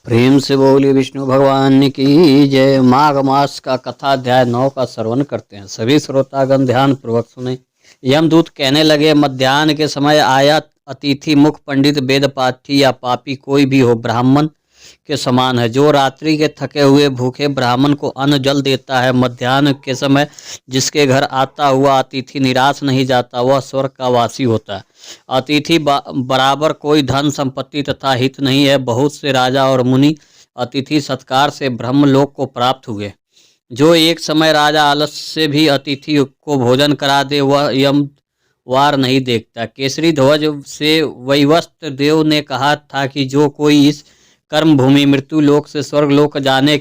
प्रेम से बोलिए विष्णु भगवान की जय। माघ मास का कथा अध्याय 9 का श्रवण करते हैं। सभी श्रोतागण ध्यान पूर्वक सुने। यमदूत कहने लगे, मध्याह्न के समय आया अतिथि मुख पंडित वेद पाठी या पापी कोई भी हो ब्राह्मण के समान है। जो रात्रि के थके हुए भूखे ब्राह्मण को अन्न जल देता है, मध्याह्न के समय जिसके घर आता हुआ अतिथि निराश नहीं जाता, वह स्वर्ग का वासी होता है। अतिथि बराबर कोई धन संपत्ति तथा हित नहीं है। बहुत से राजा और मुनि अतिथि सत्कार से ब्रह्मलोक को प्राप्त हुए। जो एक समय राजा आलस से भी अतिथि को भोजन करा दे, वह यम वार नहीं देखता। केसरी ध्वज से वैवस्त्र देव ने कहा था कि जो कोई इस कर्म भूमि मृत्यु लोक से स्वर्ग लोक जाने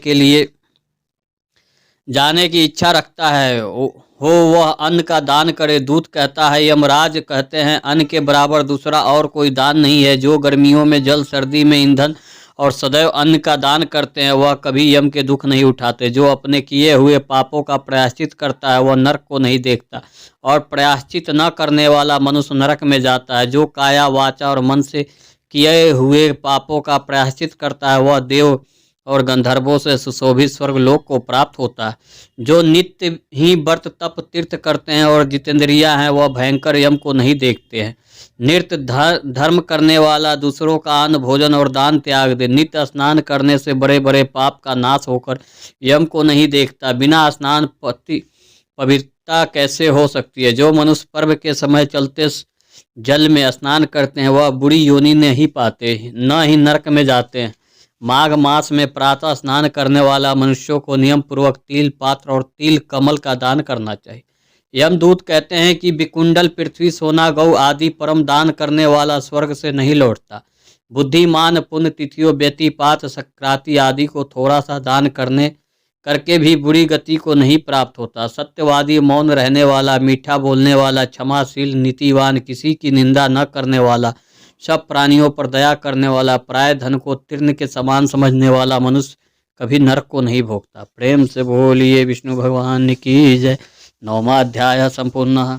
की इच्छा रखता है हो वह अन्न का दान करे। दूत कहता है, यमराज कहते हैं, अन्न के बराबर दूसरा और कोई दान नहीं है। जो गर्मियों में जल, सर्दी में ईंधन और सदैव अन्न का दान करते हैं, वह कभी यम के दुख नहीं उठाते। जो अपने किए हुए पापों का प्रायश्चित करता है, वह नरक को नहीं देखता, और प्रायश्चित न करने वाला मनुष्य नरक में जाता है। जो काया वाचा और मन से किए हुए पापों का प्रायश्चित करता है, वह देव और गंधर्वों से सुशोभित स्वर्गलोक को प्राप्त होता है। जो नित्य ही व्रत तप तीर्थ करते हैं और जितेंद्रिया हैं, वह भयंकर यम को नहीं देखते हैं। नित्य धर्म करने वाला दूसरों का अन्न भोजन और दान त्याग दे। नित्य स्नान करने से बड़े बड़े पाप का नाश होकर यम को नहीं देखता। बिना स्नान पवित्रता कैसे हो सकती है। जो मनुष्य पर्व के समय चलते जल में स्नान करते हैं, वह बुरी योनि नहीं पाते, न ही नरक में जाते हैं। माघ मास में प्रातः स्नान करने वाला मनुष्यों को नियम पूर्वक तिल पात्र और तिल कमल का दान करना चाहिए। यमदूत कहते हैं कि विकुंडल, पृथ्वी, सोना, गौ आदि परम दान करने वाला स्वर्ग से नहीं लौटता। बुद्धिमान पुण्य तिथियों, व्यतिपात, सक्राति आदि को थोड़ा सा दान करके भी बुरी गति को नहीं प्राप्त होता। सत्यवादी, मौन रहने वाला, मीठा बोलने वाला, क्षमाशील, नीतिवान, किसी की निंदा न करने वाला, सब प्राणियों पर दया करने वाला, प्राय धन को तीर्ण के समान समझने वाला मनुष्य कभी नरक को नहीं भोगता। प्रेम से बोलिए विष्णु भगवान की जय। 9वां अध्याय संपूर्ण।